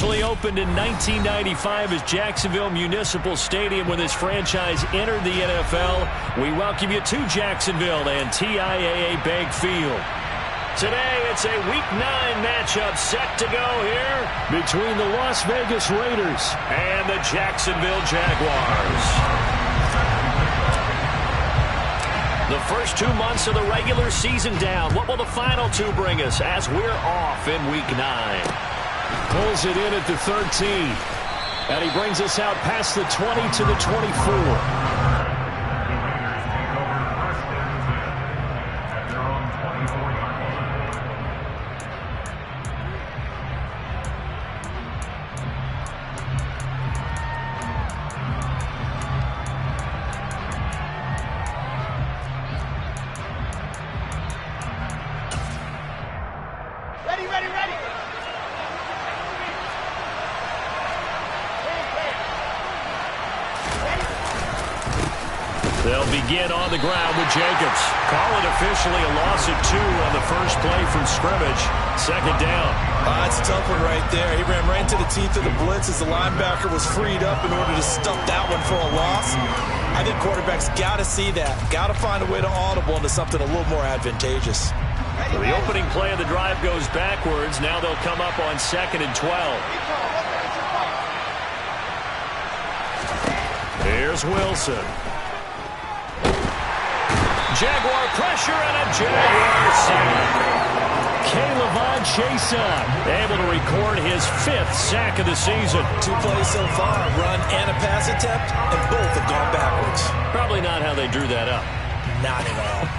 officially opened in 1995 as Jacksonville Municipal Stadium when this franchise entered the NFL. We welcome you to Jacksonville and TIAA Bank Field. Today, it's a Week 9 matchup set to go here between the Las Vegas Raiders and the Jacksonville Jaguars. The first 2 months of the regular season down. What will the final 2 bring us as we're off in Week 9? Pulls it in at the 13. And he brings us out past the 20 to the 24. They'll begin on the ground with Jacobs. Call it officially a loss of 2 on the first play from scrimmage. Second down. That's a tough one right there. He ran right into the teeth of the blitz as the linebacker was freed up in order to stump that one for a loss. I think quarterbacks got to see that. Got to find a way to audible into something a little more advantageous. So the opening play of the drive goes backwards. Now they'll come up on 2nd and 12. Here's Wilson. Jaguar pressure and a Jaguar sack. K'Lavon Chaisson able to record his 5th sack of the season. 2 plays so far, a run and a pass attempt, and both have gone backwards. Probably not how they drew that up. Not at all.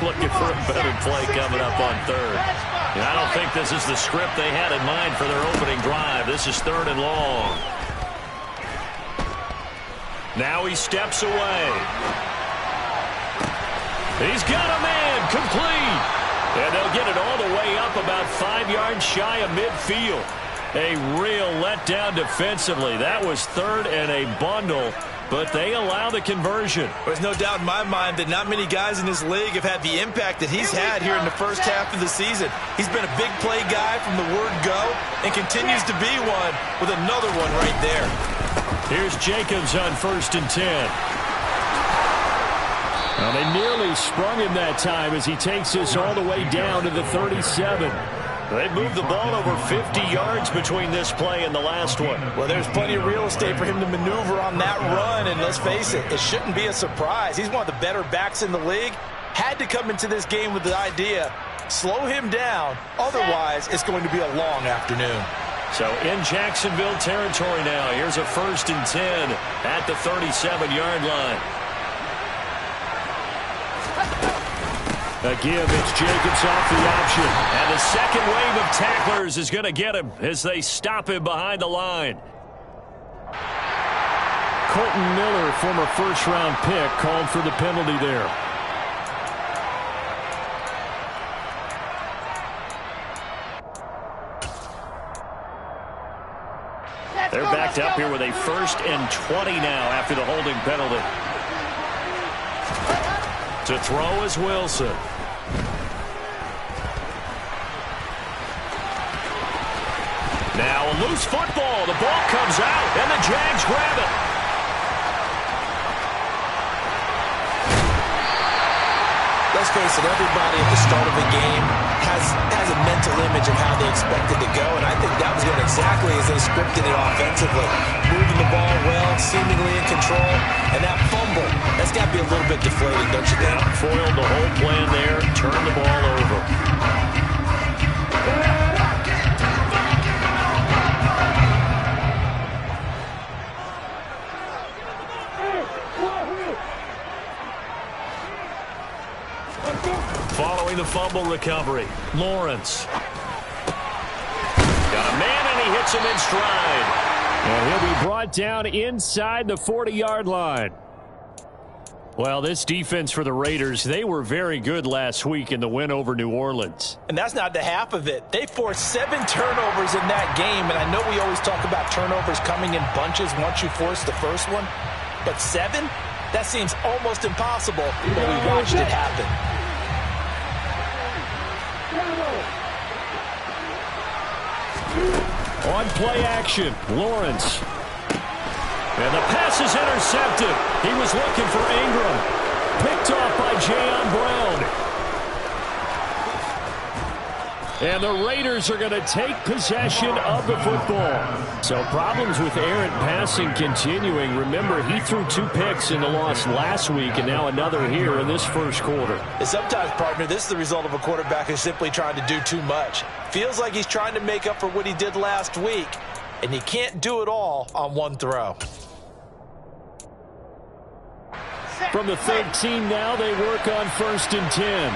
Looking for a better play coming up on 3rd. And I don't think this is the script they had in mind for their opening drive. This is 3rd and long. Now he steps away. He's got a man, complete. And they'll get it all the way up about 5 yards shy of midfield. A real letdown defensively. That was 3rd and a bundle, but they allow the conversion. There's no doubt in my mind that not many guys in this league have had the impact that he's had here in the first half of the season. He's been a big play guy from the word go and continues to be one with another one right there. Here's Jacobs on 1st and 10. Well, they nearly sprung him that time as he takes this all the way down to the 37. They moved the ball over 50 yards between this play and the last one. Well, there's plenty of real estate for him to maneuver on that run, and let's face it, it shouldn't be a surprise. He's one of the better backs in the league. Had to come into this game with the idea, slow him down, otherwise it's going to be a long afternoon. So in Jacksonville territory now, here's a 1st and 10 at the 37-yard line. Again, it's Jacobs off the option. And the second wave of tacklers is going to get him as they stop him behind the line. Colton Miller, former first-round pick, called for the penalty there. They're backed up here with a 1st and 20 now after the holding penalty. To throw is Wilson. Now a loose football. The ball comes out, and the Jags grab it. Let's face it, everybody at the start of the game has a mental image of how they expect it to go, and I think that was going exactly as they scripted it offensively. Moving the ball well, seemingly in control, and that fumble, that's got to be a little bit deflating, don't you think? Foiled the whole plan there, turned the ball over. Following the fumble recovery, Lawrence. Got a man, and he hits him in stride. And he'll be brought down inside the 40-yard line. Well, this defense for the Raiders, they were very good last week in the win over New Orleans. And that's not the half of it. They forced 7 turnovers in that game, and I know we always talk about turnovers coming in bunches once you force the first one, but 7? That seems almost impossible, but we watched it happen. On play action, Lawrence. And the pass is intercepted. He was looking for Ingram. Picked off by Jayon Brown. And the Raiders are going to take possession of the football. So problems with errant passing continuing. Remember, he threw 2 picks in the loss last week and now another here in this first quarter. And sometimes, partner, this is the result of a quarterback who's simply trying to do too much. Feels like he's trying to make up for what he did last week, and you can't do it all on one throw. From the 13 now, they work on 1st and 10.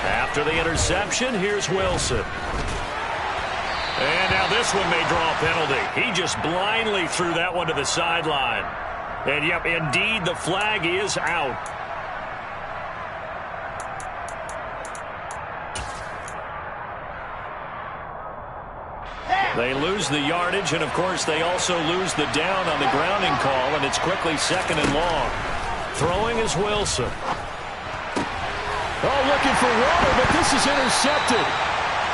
After the interception, here's Wilson. And now this one may draw a penalty. He just blindly threw that one to the sideline. And, yep, indeed, the flag is out. They lose the yardage, and, of course, they also lose the down on the grounding call, and it's quickly 2nd and long. Throwing is Wilson. Oh, looking for water, but this is intercepted.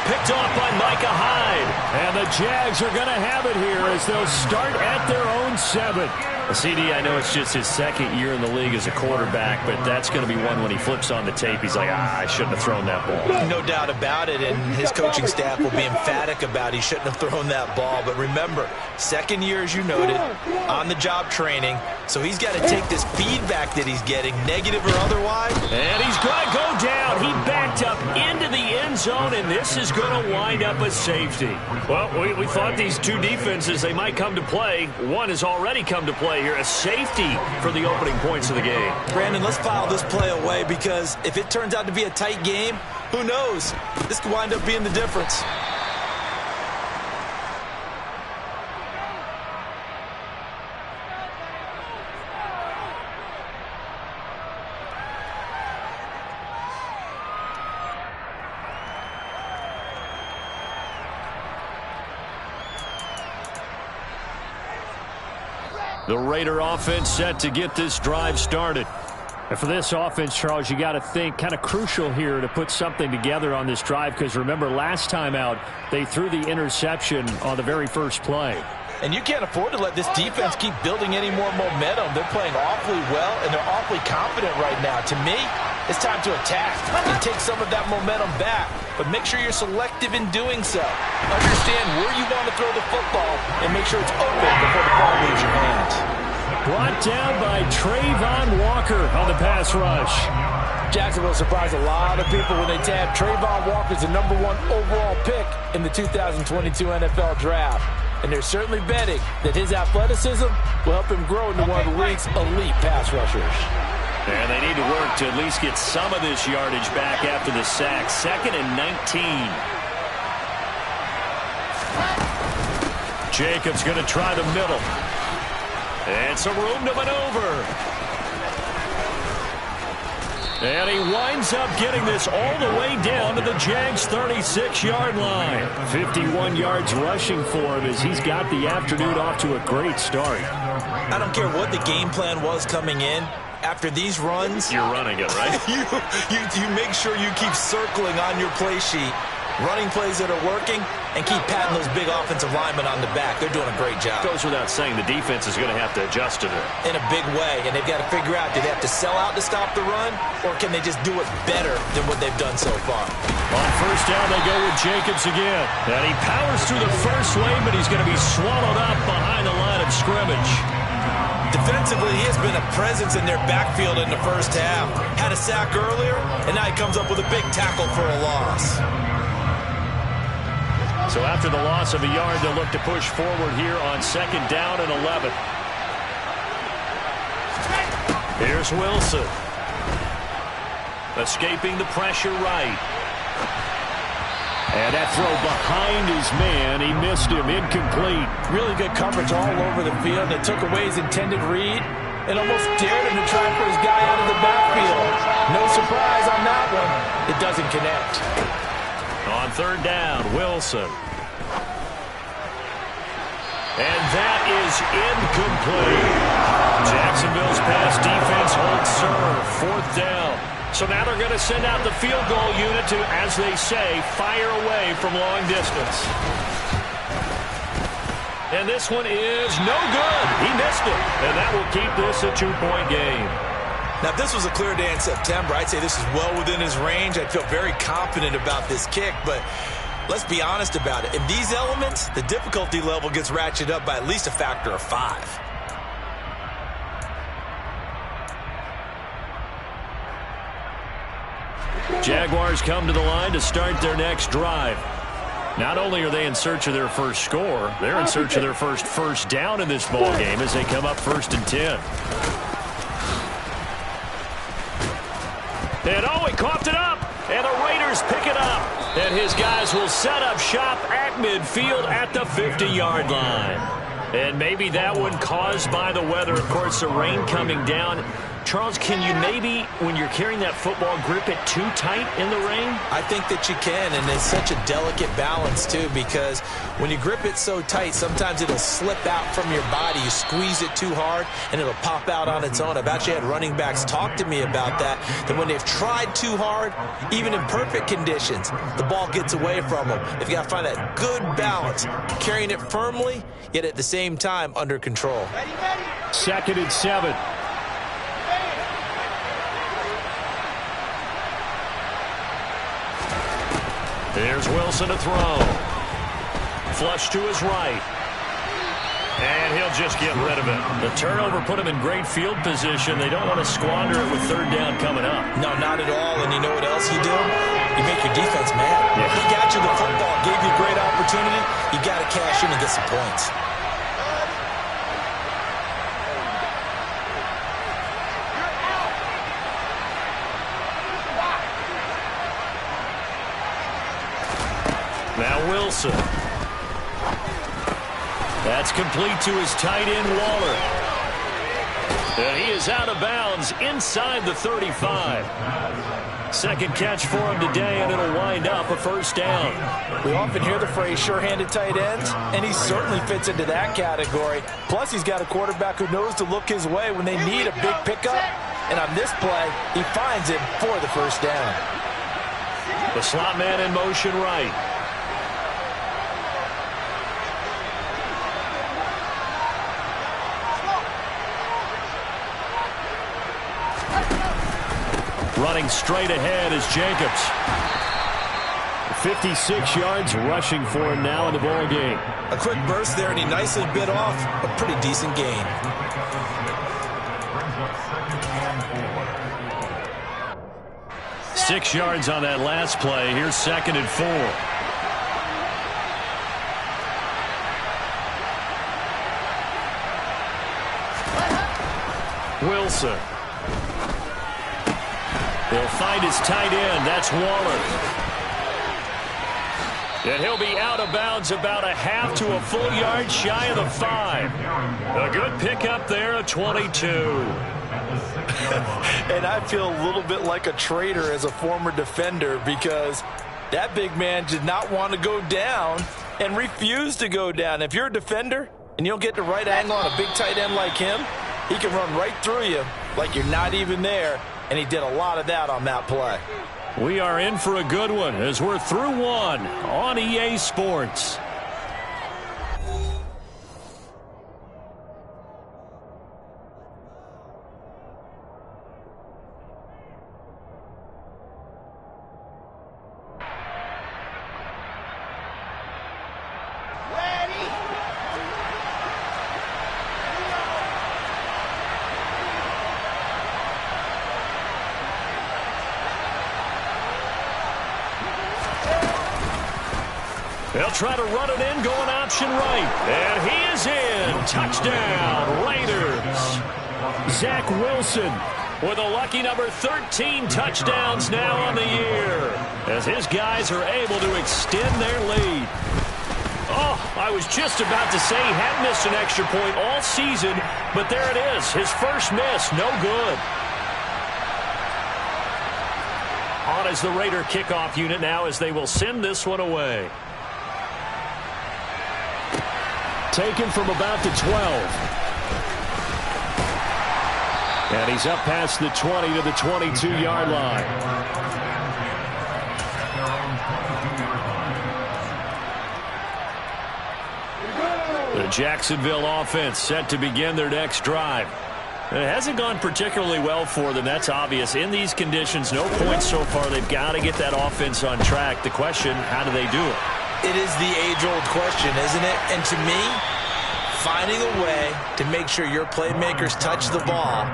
Picked off by Micah Hyde. And the Jags are going to have it here as they'll start at their own 7. CD, I know it's just his 2nd year in the league as a quarterback, but that's going to be one when he flips on the tape. He's like, I shouldn't have thrown that ball. No doubt about it, and his coaching staff will be emphatic about he shouldn't have thrown that ball. But remember, 2nd year, as you noted, on-the-job training, so he's got to take this feedback that he's getting, negative or otherwise. And he's going to go down. He backed up into the end zone, and this is going to wind up a safety. Well, we thought these 2 defenses, they might come to play. One has already come to play here, a safety for the opening points of the game. Brandon, let's file this play away because if it turns out to be a tight game, who knows? This could wind up being the difference. The Raider offense set to get this drive started. And for this offense, Charles, you got to think kind of crucial here to put something together on this drive because remember last time out they threw the interception on the very first play. And you can't afford to let this defense keep building any more momentum. They're playing awfully well, and they're awfully confident right now. To me, it's time to attack and take some of that momentum back. But make sure you're selective in doing so. Understand where you want to throw the football and make sure it's open before the ball leaves your hands. Brought down by Trayvon Walker on the pass rush. Jacksonville surprised a lot of people when they tabbed Trayvon Walker as the #1 overall pick in the 2022 NFL Draft. And they're certainly betting that his athleticism will help him grow into one of the league's elite pass rushers. And they need to work to at least get some of this yardage back after the sack. 2nd and 19. Jacobs going to try the middle. And some room to maneuver. And he winds up getting this all the way down to the Jags' 36-yard line. 51 yards rushing for him as he's got the afternoon off to a great start. I don't care what the game plan was coming in. After these runs, you're running it, right? you make sure you keep circling on your play sheet, running plays that are working, and keep patting those big offensive linemen on the back. They're doing a great job. Goes without saying the defense is going to have to adjust to it. In a big way, and they've got to figure out, do they have to sell out to stop the run, or can they just do it better than what they've done so far? On first down, they go with Jacobs again. And he powers through the first wave, but he's going to be swallowed up behind the line of scrimmage. Defensively, he has been a presence in their backfield in the first half. Had a sack earlier, and now he comes up with a big tackle for a loss. So after the loss of a yard, they'll look to push forward here on 2nd down and 11. Here's Wilson. Escaping the pressure right. And that throw behind his man, he missed him, incomplete. Really good coverage all over the field. They took away his intended read and almost dared him to try for his guy out of the backfield. No surprise on that one. It doesn't connect. On 3rd down, Wilson. And that is incomplete. Jacksonville's pass defense holds serve. 4th down. So now they're going to send out the field goal unit to, as they say, fire away from long distance. And this one is no good. He missed it. And that will keep this a 2-point game. Now, if this was a clear day in September, I'd say this is well within his range. I'd feel very confident about this kick, but let's be honest about it. In these elements, the difficulty level gets ratcheted up by at least a factor of 5. Jaguars come to the line to start their next drive. Not only are they in search of their first score, they're in search of their first down in this ball game as they come up 1st and 10. And he coughed it up, and the Raiders pick it up. And his guys will set up shop at midfield at the 50-yard line. And maybe that one caused by the weather. Of course, the rain coming down. Charles, can you maybe, when you're carrying that football, grip it too tight in the rain? I think that you can, and it's such a delicate balance, too, because when you grip it so tight, sometimes it'll slip out from your body. You squeeze it too hard, and it'll pop out on its own. I've actually had running backs talk to me about that when they've tried too hard, even in perfect conditions, the ball gets away from them. They've got to find that good balance, carrying it firmly, yet at the same time under control. 2nd and 7. There's Wilson to throw. Flush to his right. And he'll just get rid of it. The turnover put him in great field position. They don't want to squander it with 3rd down coming up. No, not at all. And you know what else you do? You make your defense mad. Yeah. He got you the football, gave you a great opportunity. You got to cash in and get some points. Now Wilson. That's complete to his tight end, Waller. And he is out of bounds inside the 35. 2nd catch for him today, and it'll wind up a 1st down. We often hear the phrase sure-handed tight ends, and he certainly fits into that category. Plus, he's got a quarterback who knows to look his way when they need a big pickup. And on this play, he finds him for the 1st down. The slot man in motion right. Running straight ahead is Jacobs. 56 yards rushing for him now in the ball game. A quick burst there, and he nicely bit off a pretty decent gain. Six yards on that last play. Here's 2nd and 4. Wilson. He'll find his tight end. That's Waller. And he'll be out of bounds about a half to a full yard shy of the 5. A good pickup there, a 22. And I feel a little bit like a traitor as a former defender because that big man did not want to go down and refused to go down. If you're a defender and you don't get the right angle on a big tight end like him, he can run right through you like you're not even there. And he did a lot of that on that play. We are in for a good one as we're through one on EA Sports. They'll try to run it in, going option right. And he is in. Touchdown, Raiders. Zach Wilson with a lucky number 13 touchdowns now on the year as his guys are able to extend their lead. Oh, I was just about to say he had missed an extra point all season, but there it is. His first miss, no good. On is the Raider kickoff unit now as they will send this one away. Taken from about the 12. And he's up past the 20 to the 22-yard line. The Jacksonville offense set to begin their next drive. It hasn't gone particularly well for them. That's obvious. In these conditions, no points so far. They've got to get that offense on track. The question, how do they do it? It is the age-old question, isn't it? And to me, finding a way to make sure your playmakers touch the ball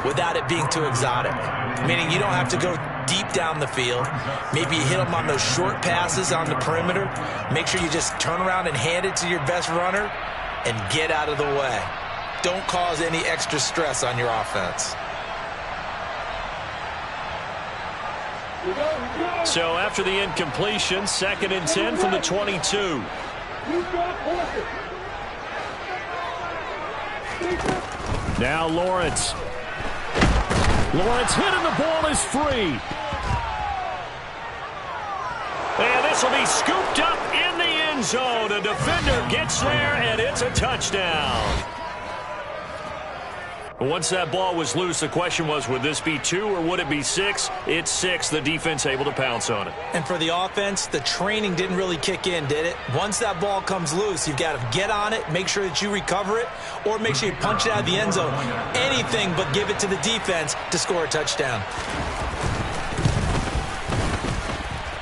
without it being too exotic. Meaning you don't have to go deep down the field. Maybe you hit them on those short passes on the perimeter. Make sure you just turn around and hand it to your best runner and get out of the way. Don't cause any extra stress on your offense. So after the incompletion, 2nd and 10 from the 22. Now Lawrence. Lawrence hit and the ball is free. And this will be scooped up in the end zone. A defender gets there, and it's a touchdown. Once that ball was loose, the question was, would this be 2 or would it be 6? It's 6. The defense able to pounce on it. And for the offense, the training didn't really kick in, did it? Once that ball comes loose, you've got to get on it, make sure that you recover it, or make sure you punch it out of the end zone. Anything but give it to the defense to score a touchdown.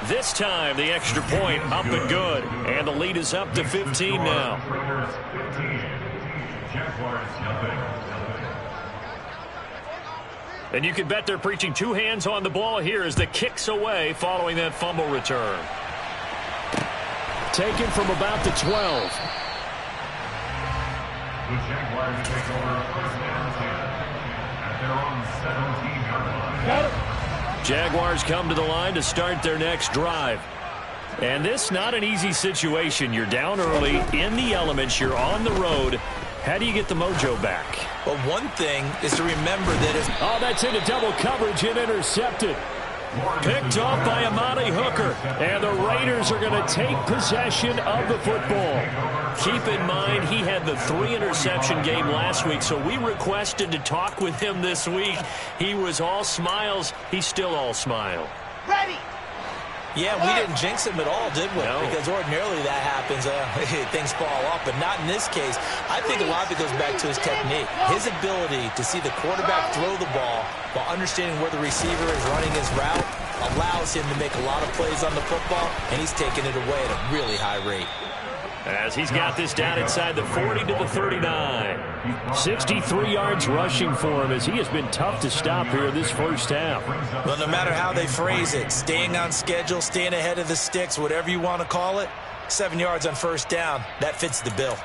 This time, the extra point up and good. And the lead is up to 15 now. And you can bet they're preaching 2 hands on the ball here as the kick's away following that fumble return. Taken from about the 12. The Jaguars take over 1st and 10 at their own 17-yard line. Jaguars come to the line to start their next drive. And this not an easy situation. You're down early, in the elements, you're on the road. How do you get the mojo back? Well, one thing is to remember that if... Oh, that's into double coverage and intercepted. Picked off by Amani Hooker. And the Raiders are going to take possession of the football. Keep in mind, he had the 3-interception game last week, so we requested to talk with him this week. He was all smiles. He's still all smile. Ready! Yeah, we didn't jinx him at all, did we? No. Because ordinarily that happens, things fall off, but not in this case. I think a lot of it goes back to his technique. His ability to see the quarterback throw the ball while understanding where the receiver is running his route allows him to make a lot of plays on the football, and he's taking it away at a really high rate. As he's got this down inside the 40 to the 39. 63 yards rushing for him as he has been tough to stop here this first half. Well, no matter how they phrase it, staying on schedule, staying ahead of the sticks, whatever you want to call it, 7 yards on first down, that fits the bill.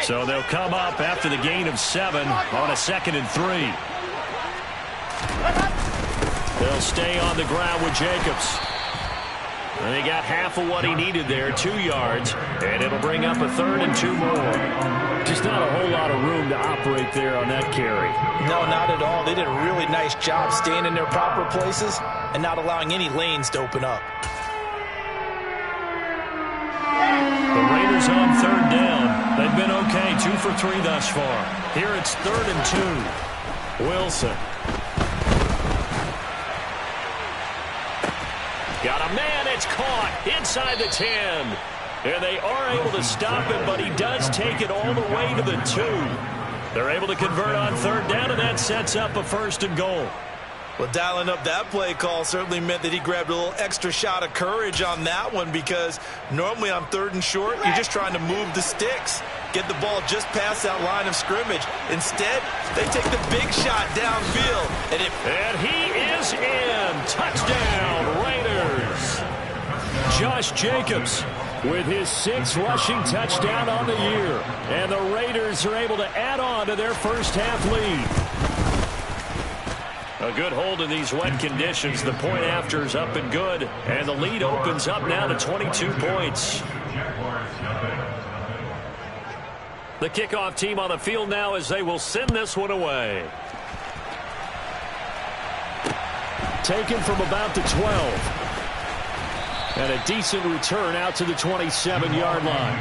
So they'll come up after the gain of 7 on a 2nd and 3. They'll stay on the ground with Jacobs. And they got half of what he needed there, 2 yards, and it'll bring up a 3rd and 2 more. Just not a whole lot of room to operate there on that carry. No, not at all. They did a really nice job staying in their proper places and not allowing any lanes to open up. The Raiders on 3rd down. They've been okay, 2 for 3 thus far. Here it's 3rd and 2. Wilson. Got a man, it's caught inside the 10. And they are able to stop him, but he does take it all the way to the 2. They're able to convert on 3rd down, and that sets up a 1st and goal. Well, dialing up that play call certainly meant that he grabbed a little extra shot of courage on that one, because normally on 3rd and short, you're just trying to move the sticks, get the ball just past that line of scrimmage. Instead, they take the big shot downfield. And he is in. Touchdown, Raiders. Josh Jacobs with his 6th rushing touchdown on the year. And the Raiders are able to add on to their first half lead. A good hold in these wet conditions. The point after is up and good. And the lead opens up now to 22 points. The kickoff team on the field now as they will send this one away. Taken from about the 12. And a decent return out to the 27-yard line.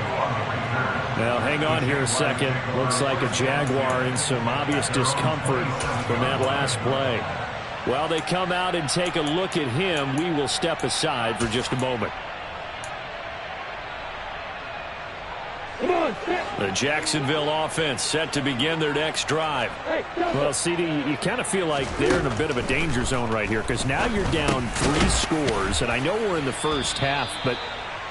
Well, hang on here a second. Looks like a Jaguar in some obvious discomfort from that last play. While they come out and take a look at him, we will step aside for just a moment. The Jacksonville offense set to begin their next drive. Well, CD, you kind of feel like they're in a bit of a danger zone right here because now you're down 3 scores, and I know we're in the first half, but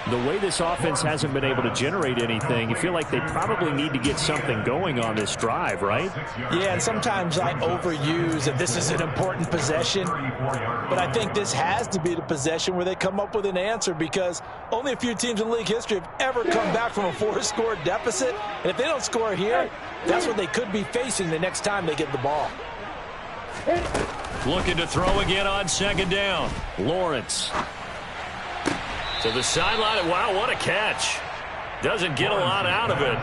the way this offense hasn't been able to generate anything, you feel like they probably need to get something going on this drive, right? Yeah, and sometimes I overuse that this is an important possession, but I think this has to be the possession where they come up with an answer because only a few teams in league history have ever come back from a 4-score deficit, and if they don't score here, that's what they could be facing the next time they get the ball. Looking to throw again on second down. Lawrence. To the sideline. Wow, what a catch. Doesn't get a lot out of it,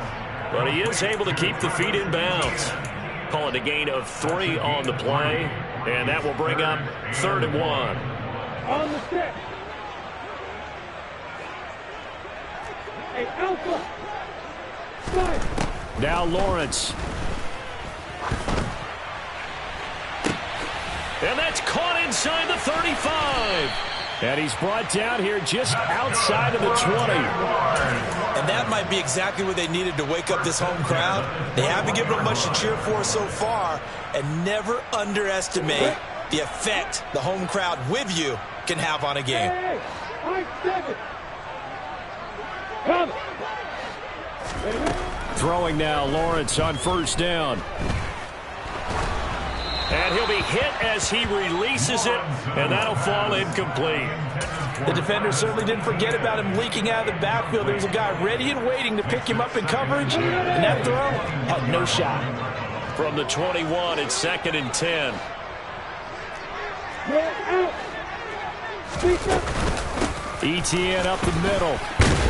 but he is able to keep the feet in bounds. Call it a gain of 3 on the play, and that will bring up 3rd and 1. On the stick. Hey, Alpha. Slide. Now Lawrence. And that's caught inside the 35. And he's brought down here just outside of the 20. And that might be exactly what they needed to wake up this home crowd. They haven't given them much to cheer for so far, and never underestimate the effect the home crowd with you can have on a game. Hey, 5-7. Come. Throwing now, Lawrence on first down. And he'll be hit as he releases it, and that'll fall incomplete. The defender certainly didn't forget about him leaking out of the backfield. There was a guy ready and waiting to pick him up in coverage, and that throw had no shot. From the 21, it's 2nd and 10. ETN up the middle.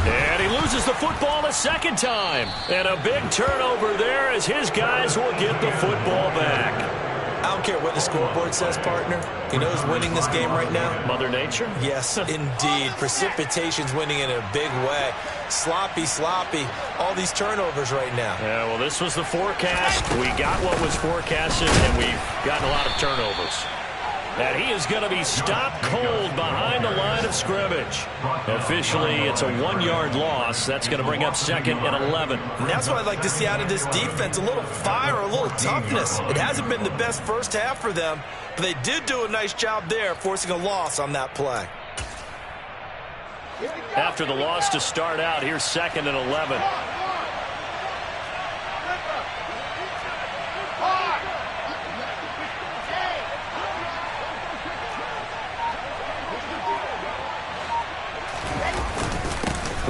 And he loses the football a second time. And a big turnover there as his guys will get the football back. I don't care what the scoreboard says, partner. You know who's winning this game right now? Mother Nature? Yes, indeed. Precipitation's winning in a big way. Sloppy, sloppy. All these turnovers right now. Yeah, well, this was the forecast. We got what was forecasted, and we've gotten a lot of turnovers. And he is going to be stopped cold behind the line of scrimmage. Officially, it's a 1-yard loss. That's going to bring up 2nd and 11. And that's what I'd like to see out of this defense. A little fire, a little toughness. It hasn't been the best first half for them, but they did do a nice job there, forcing a loss on that play. After the loss to start out, here's 2nd and 11.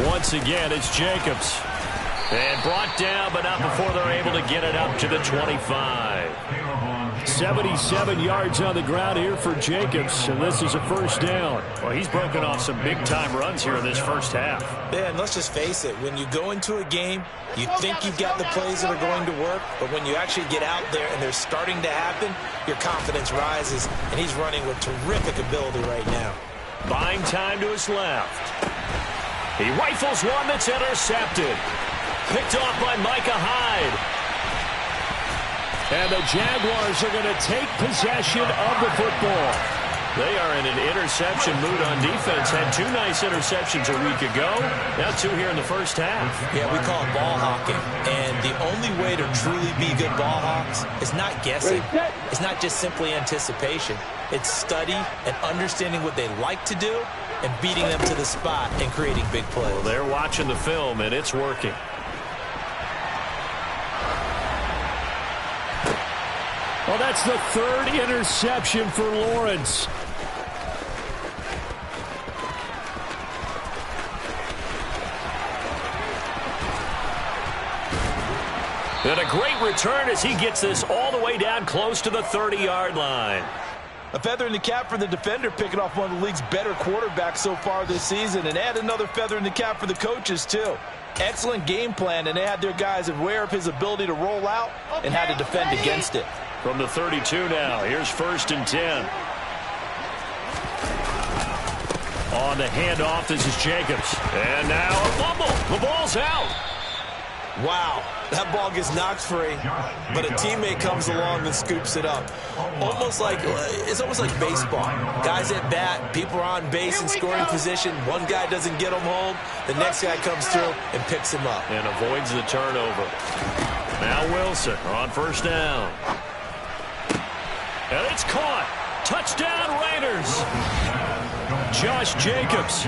Once again, it's Jacobs. And brought down, but not before they're able to get it up to the 25. 77 yards on the ground here for Jacobs, and this is a first down. Well, he's broken off some big-time runs here in this first half. Yeah, and let's just face it. When you go into a game, you think you've got the plays that are going to work, but when you actually get out there and they're starting to happen, your confidence rises, and he's running with terrific ability right now. Buying time to his left. He rifles one that's intercepted. Picked off by Micah Hyde. And the Jaguars are going to take possession of the football. They are in an interception mood on defense. Had 2 nice interceptions a week ago. Now 2 here in the first half. Yeah, we call it ball hawking. And the only way to truly be good ball hawks is not guessing. It's not just simply anticipation. It's study and understanding what they like to do and beating them to the spot and creating big plays. Well, they're watching the film, and it's working. Well, that's the 3rd interception for Lawrence. And a great return as he gets this all the way down close to the 30-yard line. A feather in the cap for the defender, picking off one of the league's better quarterbacks so far this season, and add another feather in the cap for the coaches, too. Excellent game plan, and they had their guys aware of his ability to roll out and how to defend against it. From the 32 now, here's 1st and 10. On the handoff, this is Jacobs. And now a fumble. The ball's out. Wow, that ball gets knocked free, but a teammate comes along and scoops it up. It's almost like baseball. Guys at bat, people are on base in scoring position. One guy doesn't get him home. The next guy comes through and picks him up. And avoids the turnover. Now Wilson on first down. And it's caught. Touchdown Raiders. Josh Jacobs.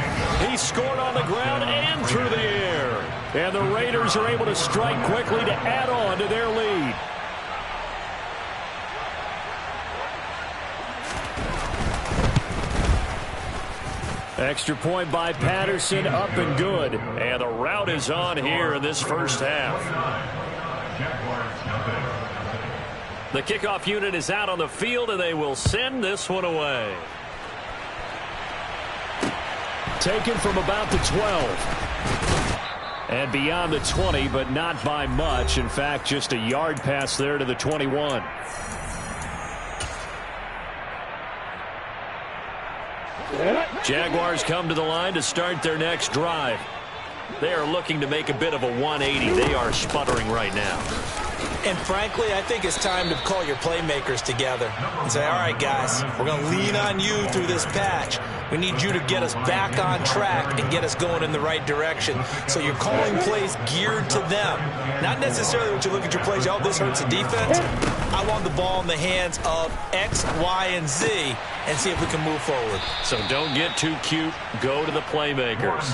He scored on the ground and through the air. And the Raiders are able to strike quickly to add on to their lead. Extra point by Patterson, up and good. And the route is on here in this first half. The kickoff unit is out on the field, and they will send this one away. Taken from about the 12. And beyond the 20, but not by much. In fact, just a yard pass there to the 21. Jaguars come to the line to start their next drive. They are looking to make a bit of a 180. They are sputtering right now. And frankly, I think it's time to call your playmakers together and say, all right, guys, we're going to lean on you through this patch. We need you to get us back on track and get us going in the right direction. So you're calling plays geared to them. Not necessarily when you look at your plays, oh, this hurts the defense. I want the ball in the hands of X, Y, and Z and see if we can move forward. So don't get too cute. Go to the playmakers.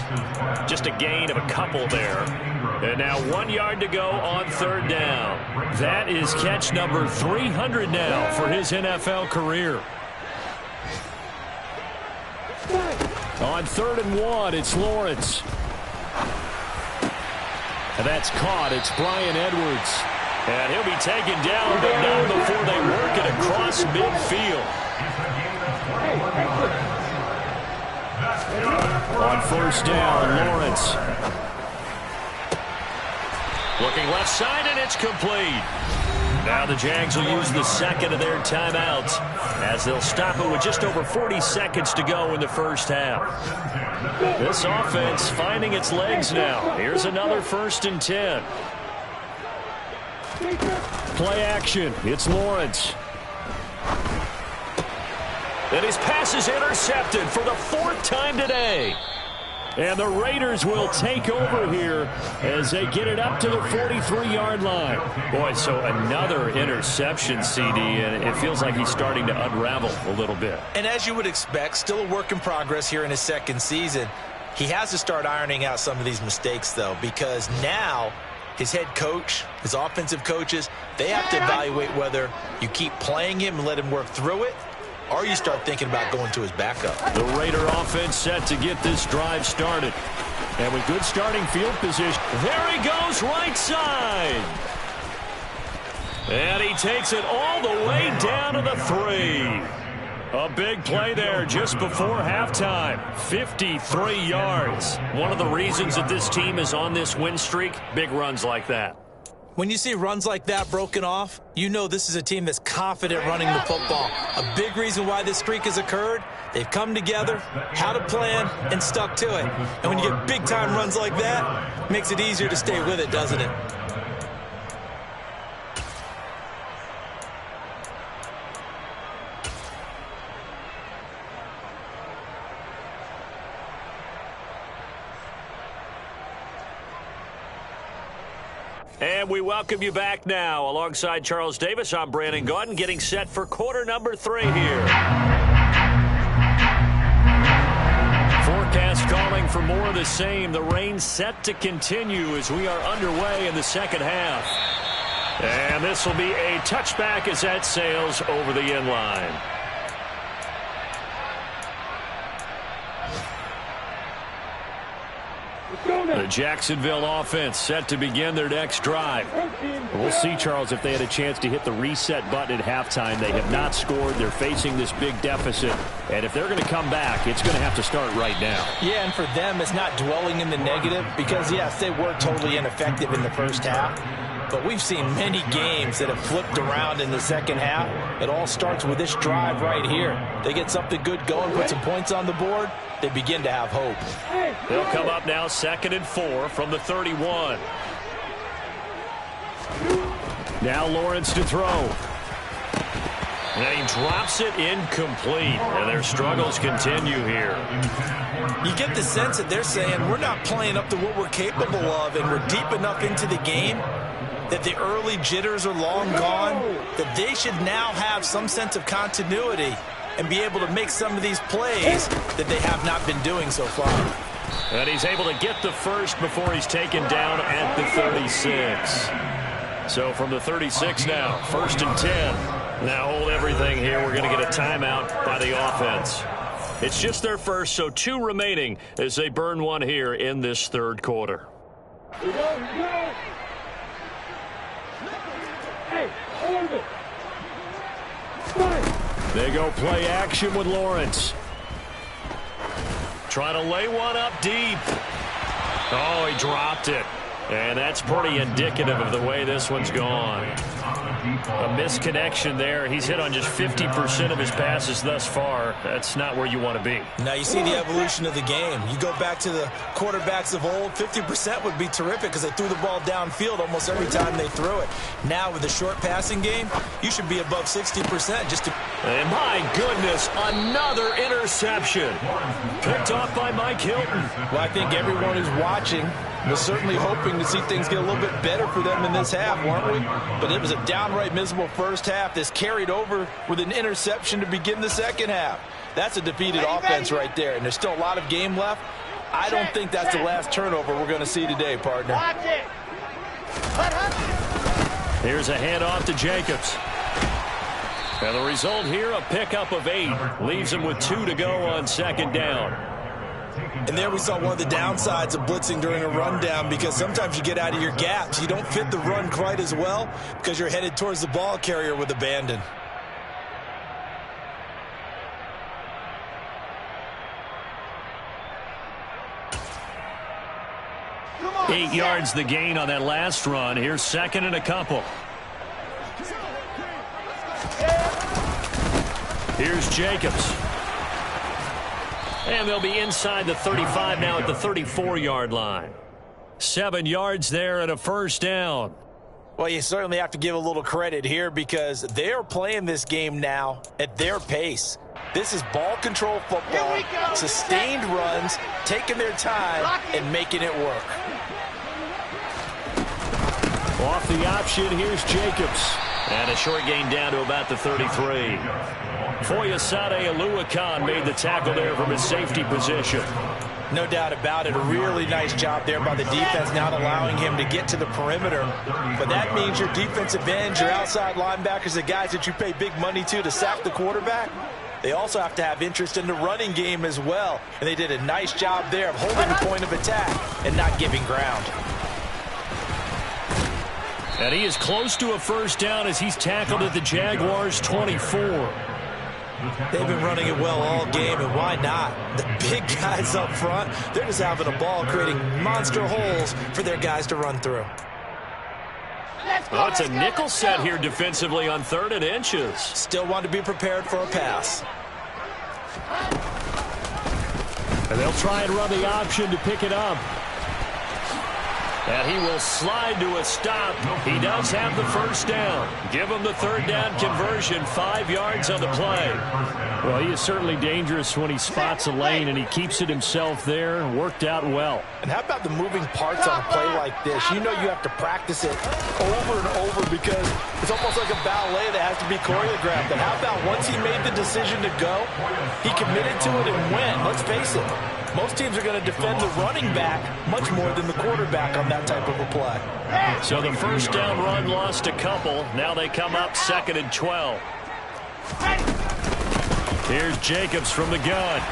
Just a gain of a couple there. And now 1 yard to go on third down. That is catch number 300 now for his NFL career. On 3rd and 1, it's Lawrence. And that's caught. It's Bryan Edwards. And he'll be taken down, but not before they work it across midfield. On first down, Lawrence. Looking left side, and it's complete. Now the Jags will use the second of their timeouts as they'll stop it with just over 40 seconds to go in the first half. This offense finding its legs now. Here's another 1st and 10. Play action. It's Lawrence. And his pass is intercepted for the 4th time today. And the Raiders will take over here as they get it up to the 43-yard line. Boy, so another interception, CD, and it feels like he's starting to unravel a little bit. And as you would expect, still a work in progress here in his 2nd season. He has to start ironing out some of these mistakes, though, because now his head coach, his offensive coaches, they have to evaluate whether you keep playing him and let him work through it, or you start thinking about going to his backup. The Raider offense set to get this drive started. And with good starting field position, there he goes right side. And he takes it all the way down to the 3. A big play there just before halftime. 53 yards. One of the reasons that this team is on this win streak, big runs like that. When you see runs like that broken off, you know this is a team that's confident running the football. A big reason why this streak has occurred, they've come together, had a plan, and stuck to it. And when you get big-time runs like that, it makes it easier to stay with it, doesn't it? And we welcome you back now. Alongside Charles Davis, I'm Brandon Gaudin, getting set for quarter number 3 here. Forecast calling for more of the same. The rain set to continue as we are underway in the second half. And this will be a touchback as that sails over the end line. The Jacksonville offense set to begin their next drive. We'll see, Charles, if they had a chance to hit the reset button at halftime. They have not scored. They're facing this big deficit. And if they're going to come back, it's going to have to start right now. Yeah, and for them, it's not dwelling in the negative because, yes, they were totally ineffective in the first half. But we've seen many games that have flipped around in the second half. It all starts with this drive right here. They get something good going, put some points on the board, they begin to have hope. They'll come up now 2nd and 4 from the 31. Now Lawrence to throw. And he drops it incomplete. And their struggles continue here. You get the sense that they're saying we're not playing up to what we're capable of, and we're deep enough into the game that the early jitters are long gone, that they should now have some sense of continuity and be able to make some of these plays that they have not been doing so far. And he's able to get the first before he's taken down at the 36. So from the 36 now, 1st and 10. Now hold everything here. We're going to get a timeout by the offense. It's just their first, so 2 remaining as they burn one here in this 3rd quarter. They go play action with Lawrence. Trying to lay one up deep. Oh, he dropped it. And that's pretty indicative of the way this one's gone. A misconnection there. He's hit on just 50% of his passes thus far. That's not where you want to be. Now you see the evolution of the game. You go back to the quarterbacks of old, 50% would be terrific because they threw the ball downfield almost every time they threw it. Now with the short passing game, you should be above 60% just to... And my goodness, another interception. Picked off by Mike Hilton. Well, I think everyone who's watching was certainly hoping to see things get a little bit better for them in this half, weren't we? But it was a downright miserable first half. This carried over with an interception to begin the second half. That's a defeated offense right there, and there's still a lot of game left. I don't think that's the last turnover we're going to see today, partner. Here's a handoff to Jacobs. And the result here, a pickup of 8. Leaves him with 2 to go on 2nd down. And there we saw one of the downsides of blitzing during a rundown, because sometimes you get out of your gaps. You don't fit the run quite as well because you're headed towards the ball carrier with abandon. On. 8 yards the gain on that last run. Here's 2nd and a couple. Here's Jacobs. And they'll be inside the 35 now at the 34-yard line. 7 yards there and a 1st down. Well, you certainly have to give a little credit here because they're playing this game now at their pace. This is ball control football, sustained runs, taking their time and making it work. Off the option, here's Jacobs. And a short gain down to about the 33. Foyesade Aluakan made the tackle there from his safety position. No doubt about it. A really nice job there by the defense, not allowing him to get to the perimeter. But that means your defensive ends, your outside linebackers, the guys that you pay big money to sack the quarterback, they also have to have interest in the running game as well. And they did a nice job there of holding the point of attack and not giving ground. And he is close to a 1st down as he's tackled at the Jaguars' 24. They've been running it well all game, and why not? The big guys up front, they're just having a ball, creating monster holes for their guys to run through. Oh, it's a nickel set here defensively on 3rd and inches. Still want to be prepared for a pass. And they'll try and run the option to pick it up. And he will slide to a stop. He does have the 1st down. Give him the 3rd down conversion, 5 yards on the play. Well, he is certainly dangerous when he spots a lane, and he keeps it himself there and worked out well. And how about the moving parts on a play like this? You know you have to practice it over and over because it's almost like a ballet that has to be choreographed. And how about once he made the decision to go, he committed to it and went. Let's face it. Most teams are going to defend the running back much more than the quarterback on that type of a play. So the 1st down run lost a couple. Now they come up 2nd and 12. Here's Jacobs from the gun.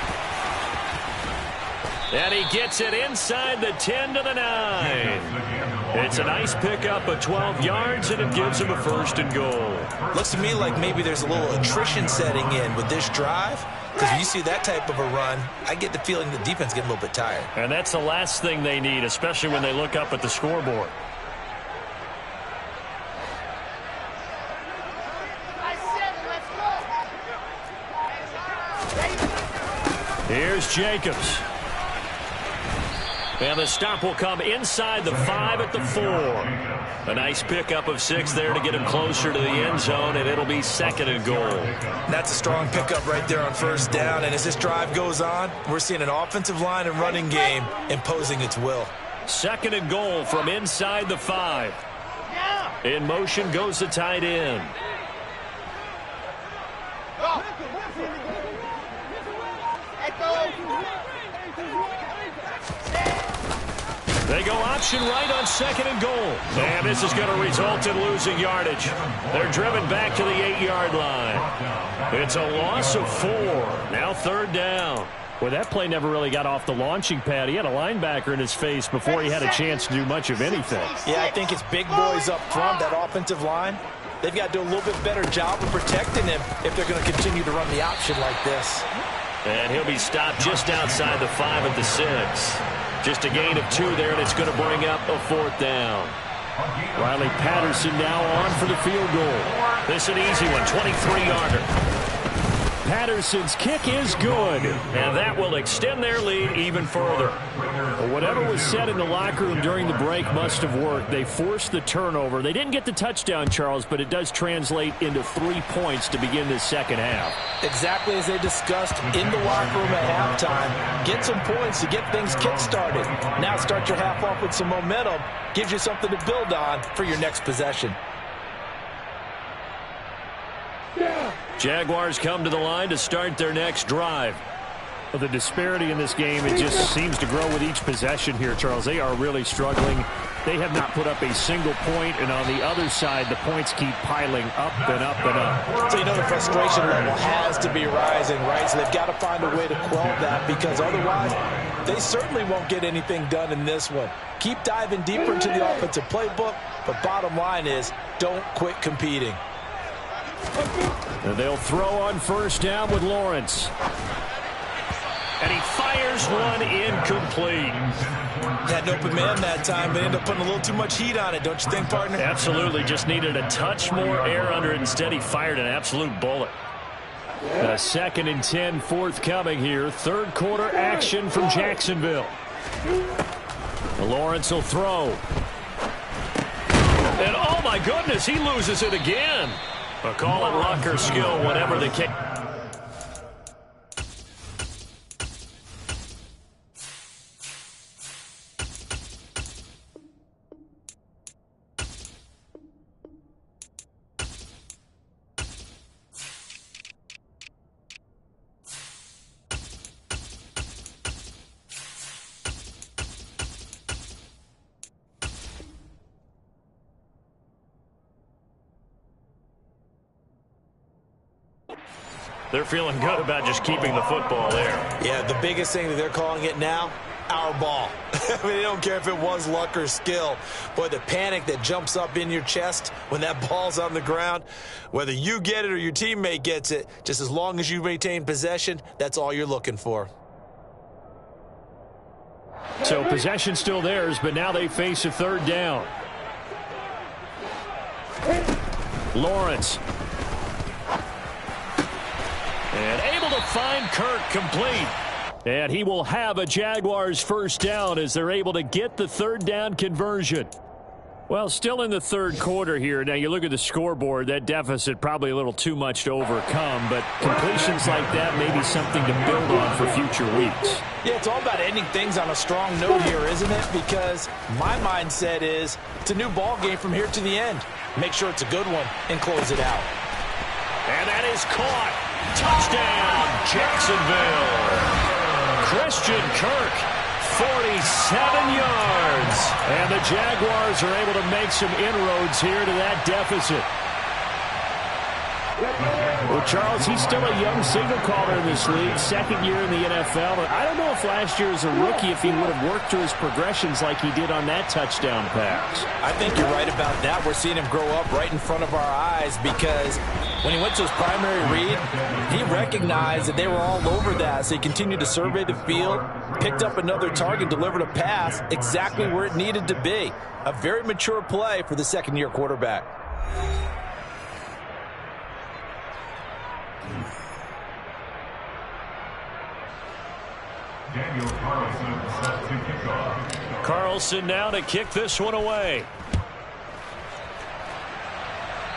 And he gets it inside the 10 to the 9. It's a nice pickup of 12 yards, and it gives him a 1st and goal. Looks to me like maybe there's a little attrition setting in with this drive. Because when you see that type of a run, I get the feeling the defense getting a little bit tired. And that's the last thing they need, especially when they look up at the scoreboard. Here's Jacobs. And the stop will come inside the 5 at the 4. A nice pickup of 6 there to get him closer to the end zone, and it'll be 2nd and goal. That's a strong pickup right there on 1st down, and as this drive goes on, we're seeing an offensive line and running game imposing its will. 2nd and goal from inside the 5. In motion goes the tight end. They go option right on 2nd and goal. And this is going to result in losing yardage. They're driven back to the 8-yard line. It's a loss of 4. Now 3rd down. Well, that play never really got off the launching pad. He had a linebacker in his face before he had a chance to do much of anything. Yeah, I think it's big boys up front, that offensive line. They've got to do a little bit better job of protecting him if they're going to continue to run the option like this. And he'll be stopped just outside the 5 at the 6. Just a gain of 2 there, and it's going to bring up a 4th down. Riley Patterson now on for the field goal. This is an easy one, 23-yarder. Patterson's kick is good, and that will extend their lead even further. Well, whatever was said in the locker room during the break must have worked. They forced the turnover. They didn't get the touchdown, Charles, but it does translate into 3 points to begin this second half. Exactly as they discussed in the locker room at halftime. Get some points to get things kick-started. Now start your half off with some momentum. Gives you something to build on for your next possession. Jaguars come to the line to start their next drive. Well, the disparity in this game, it just seems to grow with each possession here, Charles. They are really struggling. They have not put up a single point, and on the other side, the points keep piling up and up and up. So you know the frustration level has to be rising, right? So they've got to find a way to quell that, because otherwise they certainly won't get anything done in this one. Keep diving deeper into the offensive playbook, but bottom line is don't quit competing. And they'll throw on 1st down with Lawrence. And he fires one incomplete. Had an open man that time, but ended up putting a little too much heat on it, don't you think, partner? Absolutely. Just needed a touch more air under it. Instead, he fired an absolute bullet. 2nd and 10 forthcoming here. 3rd quarter action from Jacksonville. Lawrence will throw. And oh my goodness, he loses it again. But call it luck or skill, whatever the case. They're feeling good about just keeping the football there. Yeah, the biggest thing that they're calling it now, our ball. I mean, they don't care if it was luck or skill. Boy, the panic that jumps up in your chest when that ball's on the ground, whether you get it or your teammate gets it, just as long as you maintain possession, that's all you're looking for. So possession still theirs, but now they face a 3rd down. Lawrence. And able to find Kirk complete. And he will have a Jaguars 1st down as they're able to get the 3rd down conversion. Well, still in the 3rd quarter here. Now, you look at the scoreboard, that deficit probably a little too much to overcome, but completions like that may be something to build on for future weeks. Yeah, it's all about ending things on a strong note here, isn't it? Because my mindset is it's a new ball game from here to the end. Make sure it's a good one and close it out. And that is caught. Touchdown, Jacksonville. Christian Kirk, 47 yards. And the Jaguars are able to make some inroads here to that deficit. Well, Charles, he's still a young signal caller in this league, 2nd year in the NFL. But I don't know if last year as a rookie, if he would have worked through his progressions like he did on that touchdown pass. I think you're right about that. We're seeing him grow up right in front of our eyes, because when he went to his primary read, he recognized that they were all over that. So he continued to survey the field, picked up another target, delivered a pass exactly where it needed to be. A very mature play for the 2nd-year quarterback. Daniel Carlson set to kick off. Carlson now to kick this one away.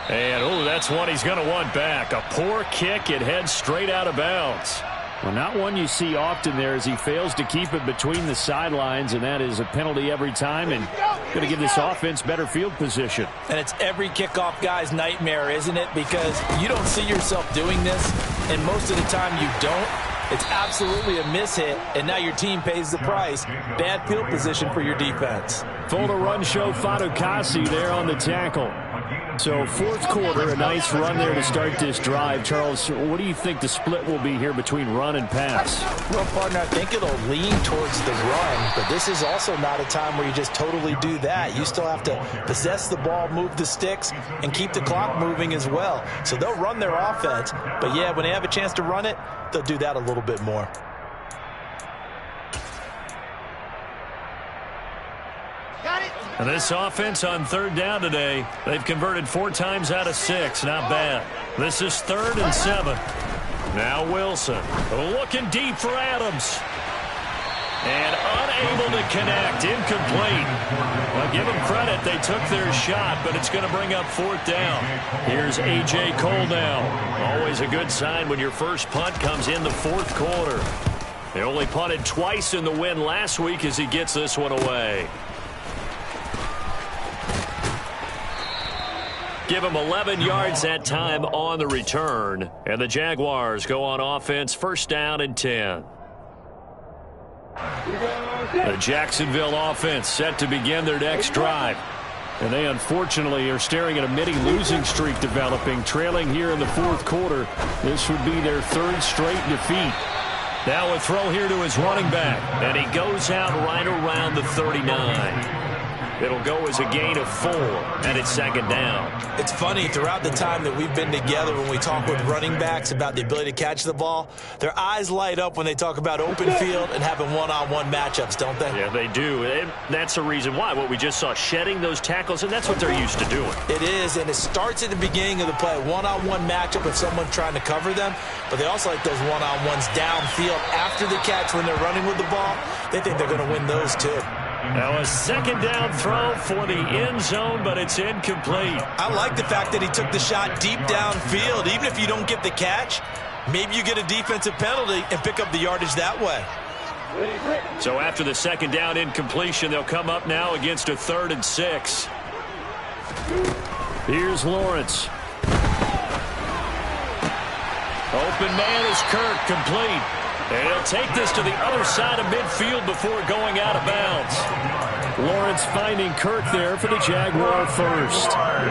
And, oh, that's one he's going to want back. A poor kick. It heads straight out of bounds. Well, not one you see often there as he fails to keep it between the sidelines, and that is a penalty every time and going to give this offense better field position. And it's every kickoff guy's nightmare, isn't it? Because you don't see yourself doing this, and most of the time you don't. It's absolutely a mishit, and now your team pays the price. Bad field position for your defense. Full to run show Fatukasi there on the tackle. So fourth quarter, a nice run there to start this drive. Charles, what do you think the split will be here between run and pass? Well, partner, I think it'll lean towards the run, but this is also not a time where you just totally do that. You still have to possess the ball, move the sticks, and keep the clock moving as well. So they'll run their offense, but yeah, when they have a chance to run it, they'll do that a little bit more. And this offense on third down today, they've converted 4 times out of 6. Not bad. This is 3rd and 7. Now Wilson looking deep for Adams. And unable to connect. Incomplete. Well, give them credit. They took their shot, but it's going to bring up 4th down. Here's A.J. Cole now. Always a good sign when your first punt comes in the 4th quarter. They only punted twice in the win last week as he gets this one away. Give him 11 yards that time on the return. And the Jaguars go on offense, 1st down and 10. The Jacksonville offense set to begin their next drive. And they unfortunately are staring at a mini losing streak developing, trailing here in the 4th quarter. This would be their 3rd straight defeat. Now a throw here to his running back. And he goes out right around the 39. It'll go as a gain of 4, and it's 2nd down. It's funny, throughout the time that we've been together, when we talk with running backs about the ability to catch the ball, their eyes light up when they talk about open field and having one-on-one matchups, don't they? Yeah, they do. And that's the reason why. What we just saw, shedding those tackles, and that's what they're used to doing. It is, and it starts at the beginning of the play, one-on-one matchup with someone trying to cover them, but they also like those one-on-ones downfield after the catch when they're running with the ball. They think they're going to win those, too. Now a 2nd down throw for the end zone, but it's incomplete. I like the fact that he took the shot deep downfield. Even if you don't get the catch, maybe you get a defensive penalty and pick up the yardage that way. So after the 2nd down incompletion, they'll come up now against a 3rd and 6. Here's Lawrence. Open man is Kirk, complete. And he'll take this to the other side of midfield before going out of bounds. Lawrence finding Kirk there for the Jaguar first. 1st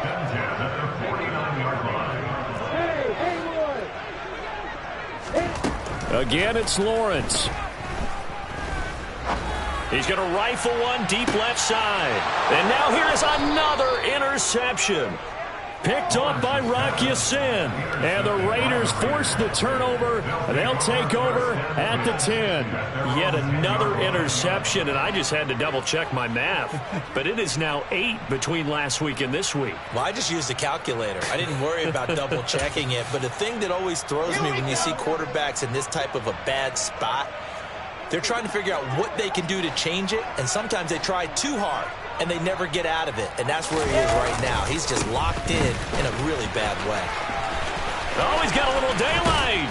and 10 at the 49-yard line. Again, it's Lawrence. He's going to rifle one deep left side. And now here is another interception. Picked up by Rocky Sin. And the Raiders force the turnover. They'll take over at the 10. Yet another interception, and I just had to double-check my math. But it is now 8 between last week and this week. Well, I just used a calculator. I didn't worry about double-checking it. But the thing that always throws me when you see quarterbacks in this type of a bad spot, they're trying to figure out what they can do to change it, and sometimes they try too hard. And they never get out of it. And that's where he is right now. He's just locked in a really bad way. Oh, he's got a little daylight.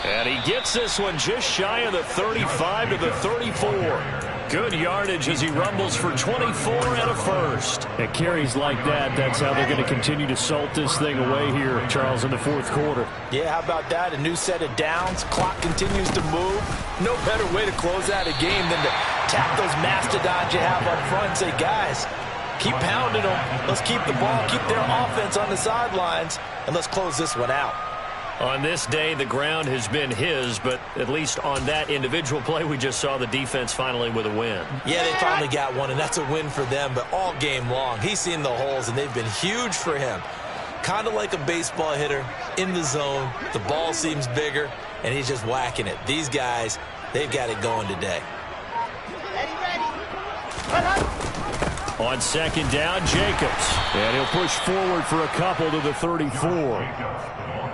And he gets this one just shy of the 35 to the 34. Good yardage as he rumbles for 24 and a first. At carries like that, that's how they're going to continue to salt this thing away here, Charles, in the 4th quarter. Yeah, how about that? A new set of downs. Clock continues to move. No better way to close out a game than to tap those mastodons you have up front and say, guys, keep pounding them. Let's keep the ball, keep their offense on the sidelines, and let's close this one out. On this day, the ground has been his, but at least on that individual play, we just saw the defense finally with a win. Yeah, they finally got one, and that's a win for them, but all game long, he's seen the holes, and they've been huge for him. Kind of like a baseball hitter in the zone. The ball seems bigger, and he's just whacking it. These guys, they've got it going today. On second down, Jacobs. And he'll push forward for a couple to the 34.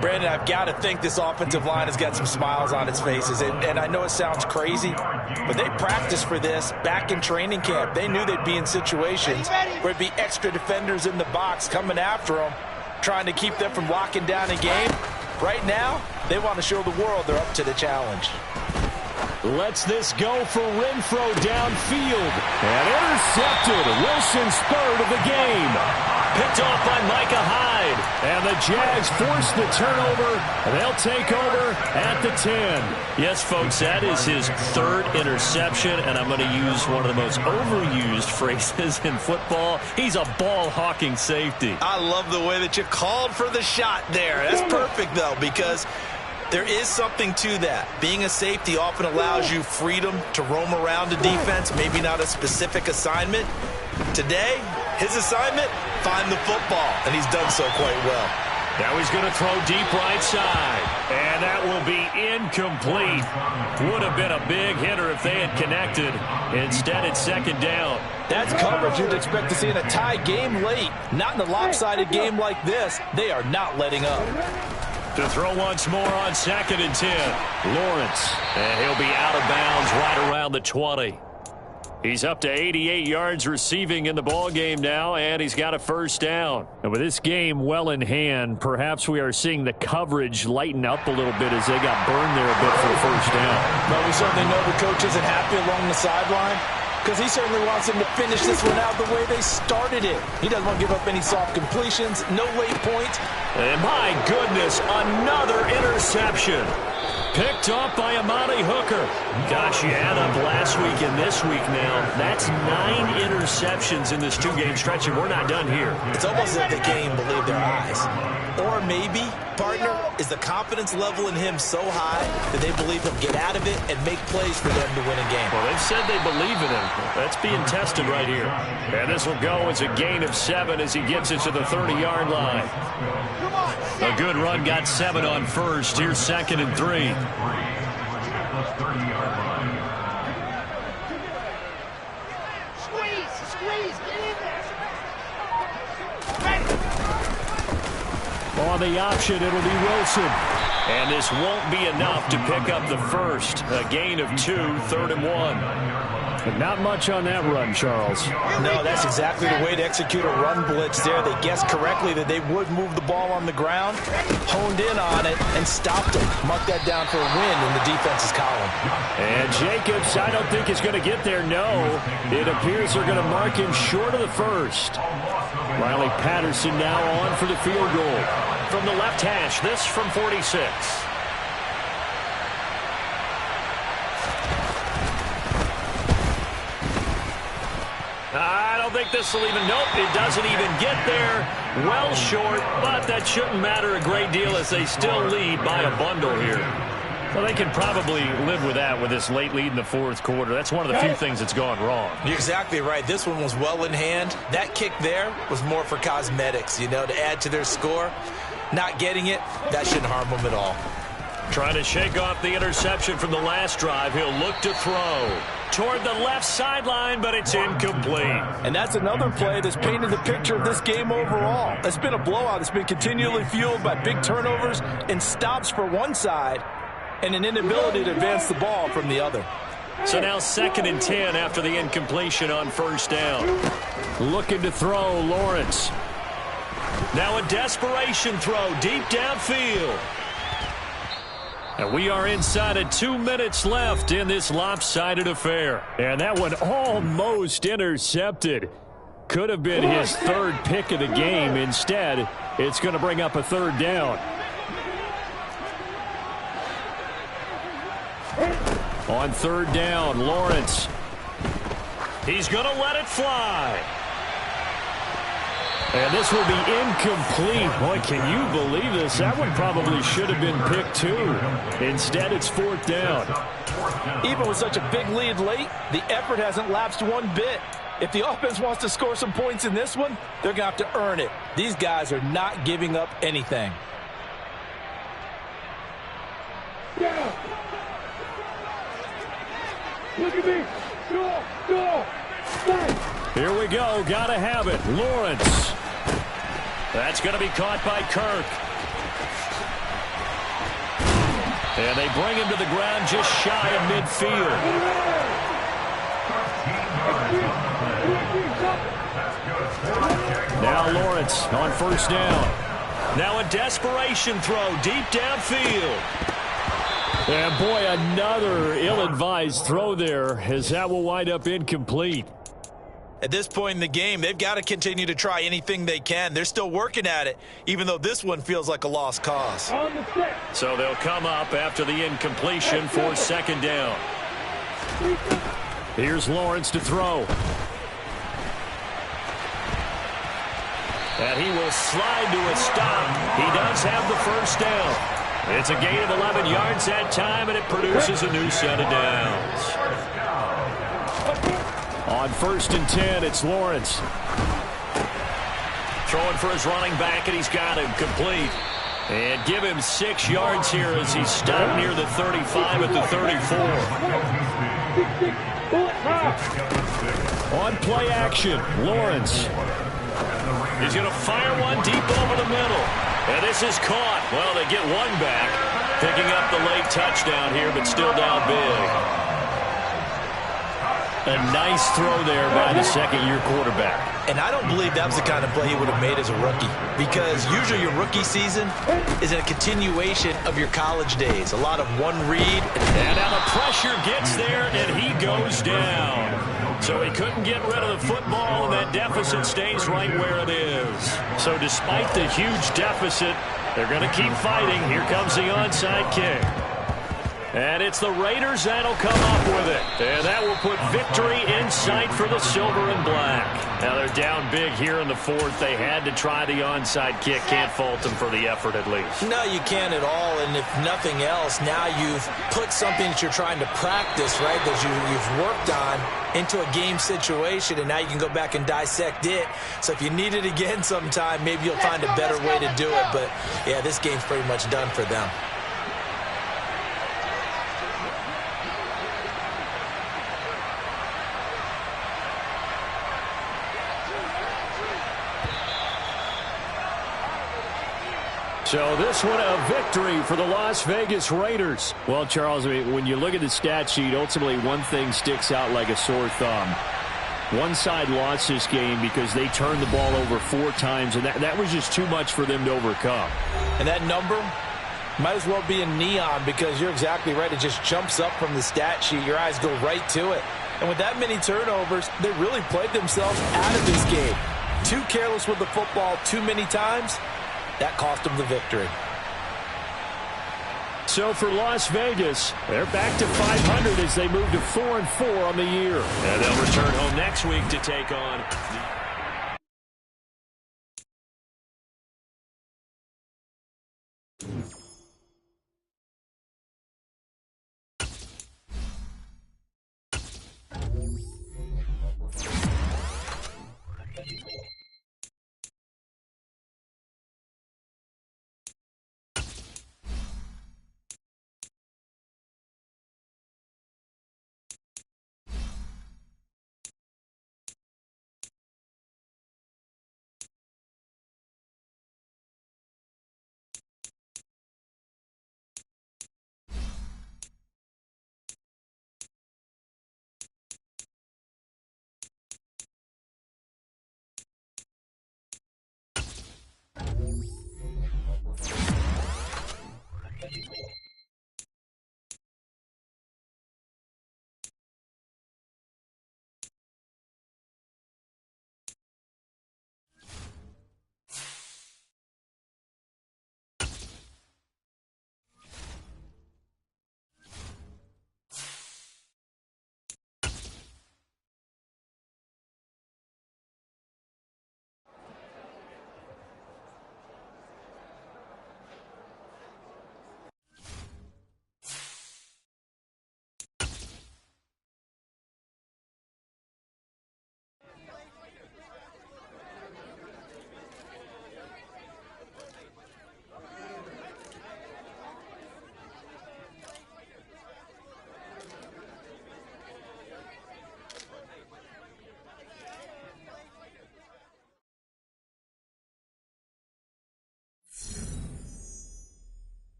Brandon, I've got to think this offensive line has got some smiles on its faces. And I know it sounds crazy, but they practiced for this back in training camp. They knew they'd be in situations where it'd be extra defenders in the box coming after them, trying to keep them from locking down a game. Right now, they want to show the world they're up to the challenge. Lets this go for Renfro downfield. And intercepted. Wilson's third of the game. Picked off by Micah Hyde. And the Jags force the turnover. They'll take over at the 10. Yes, folks, that is his third interception. And I'm going to use one of the most overused phrases in football. He's a ball-hawking safety. I love the way that you called for the shot there. That's perfect, though, because there is something to that. Being a safety often allows you freedom to roam around a defense, maybe not a specific assignment. Today, his assignment, find the football, and he's done so quite well. Now he's going to throw deep right side. And that will be incomplete. Would have been a big hitter if they had connected. Instead, it's second down. That's coverage you'd expect to see in a tie game late. Not in a lopsided game like this. They are not letting up. To throw once more on second and 10. Lawrence. And he'll be out of bounds right around the 20. He's up to 88 yards receiving in the ball game now, and he's got a first down. And with this game well in hand, perhaps we are seeing the coverage lighten up a little bit as they got burned there a bit for the first down. But we certainly know the coach isn't happy along the sideline, because he certainly wants them to finish this one out the way they started it. He doesn't want to give up any soft completions, no late points. And my goodness, another interception. Picked off by Amani Hooker. Gosh, you add up last week and this week now. That's 9 interceptions in this two-game stretch, and we're not done here. It's almost like the game believed their eyes. Or maybe, partner, is the confidence level in him so high that they believe he'll get out of it and make plays for them to win a game. Well, they've said they believe in him. That's being tested right here. And this will go as a gain of 7 as he gets it to the 30-yard line. A good run got 7 on first. Here's second and 3. Squeeze, get in there. On the option, it'll be Wilson. And this won't be enough to pick up the first. A gain of 2, 3rd and 1. But not much on that run, Charles. No, that's exactly the way to execute a run blitz there. They guessed correctly that they would move the ball on the ground, honed in on it, and stopped them. Mark that down for a win in the defense's column. And Jacobs, I don't think is going to get there, no. It appears they're going to mark him short of the first. Riley Patterson now on for the field goal. From the left hash, this from 46. I don't think this will even, nope, it doesn't even get there. Well short, but that shouldn't matter a great deal as they still lead by a bundle here. Well, they can probably live with that with this late lead in the fourth quarter. That's one of the few things that's gone wrong. You're exactly right. This one was well in hand. That kick there was more for cosmetics, you know, to add to their score. Not getting it, that shouldn't harm them at all. Trying to shake off the interception from the last drive. He'll look to throw toward the left sideline, but it's incomplete. And that's another play that's painted the picture of this game overall. It's been a blowout. It's been continually fueled by big turnovers and stops for one side and an inability to advance the ball from the other. So now 2nd and 10 after the incompletion on first down. Looking to throw, Lawrence. Now a desperation throw deep downfield. And we are inside of 2 minutes left in this lopsided affair. And that one almost intercepted. Could have been his third pick of the game. Instead, it's going to bring up a 3rd down. On 3rd down, Lawrence. He's going to let it fly. And this will be incomplete. Boy, can you believe this? That one probably should have been picked too. Instead, it's 4th down. Even with such a big lead late, the effort hasn't lapsed one bit. If the offense wants to score some points in this one, they're going to have to earn it. These guys are not giving up anything. Yeah. Look at me. Go. Go. Stay. Here we go. Gotta have it. Lawrence. That's going to be caught by Kirk. And they bring him to the ground just shy of midfield. Now Lawrence on first down. Now a desperation throw deep downfield. And boy, another ill-advised throw there, as that will wind up incomplete. At this point in the game, they've got to continue to try anything they can. They're still working at it, even though this one feels like a lost cause. So they'll come up after the incompletion for second down. Here's Lawrence to throw. And he will slide to a stop. He does have the first down. It's a gain of 11 yards that time, and it produces a new set of downs. On first and 10, it's Lawrence. Throwing for his running back, and he's got him complete. And give him 6 yards here as he's stopped near the 35 at the 34. On play action, Lawrence. He's going to fire one deep over the middle. And this is caught. Well, they get one back. Picking up the late touchdown here, but still down big. A nice throw there by the second-year quarterback. And I don't believe that was the kind of play he would have made as a rookie, because usually your rookie season is a continuation of your college days. A lot of one read. And now the pressure gets there, and he goes down. So he couldn't get rid of the football, and that deficit stays right where it is. So despite the huge deficit, they're going to keep fighting. Here comes the onside kick. And it's the Raiders that'll come up with it. And that will put victory in sight for the silver and black. Now they're down big here in the fourth. They had to try the onside kick. Can't fault them for the effort at least. No, you can't at all. And if nothing else, now you've put something that you're trying to practice, right, that you've worked on into a game situation, and now you can go back and dissect it. So if you need it again sometime, maybe you'll find a better way to do it. But, yeah, this game's pretty much done for them. So this one a victory for the Las Vegas Raiders. Well, Charles, I mean, when you look at the stat sheet, ultimately one thing sticks out like a sore thumb. One side lost this game because they turned the ball over 4 times, and that was just too much for them to overcome. And that number might as well be in neon, because you're exactly right. It just jumps up from the stat sheet. Your eyes go right to it. And with that many turnovers, they really played themselves out of this game. Too careless with the football too many times. That cost them the victory. So for Las Vegas, they're back to 500 as they move to 4-4 on the year. And they'll return home next week to take on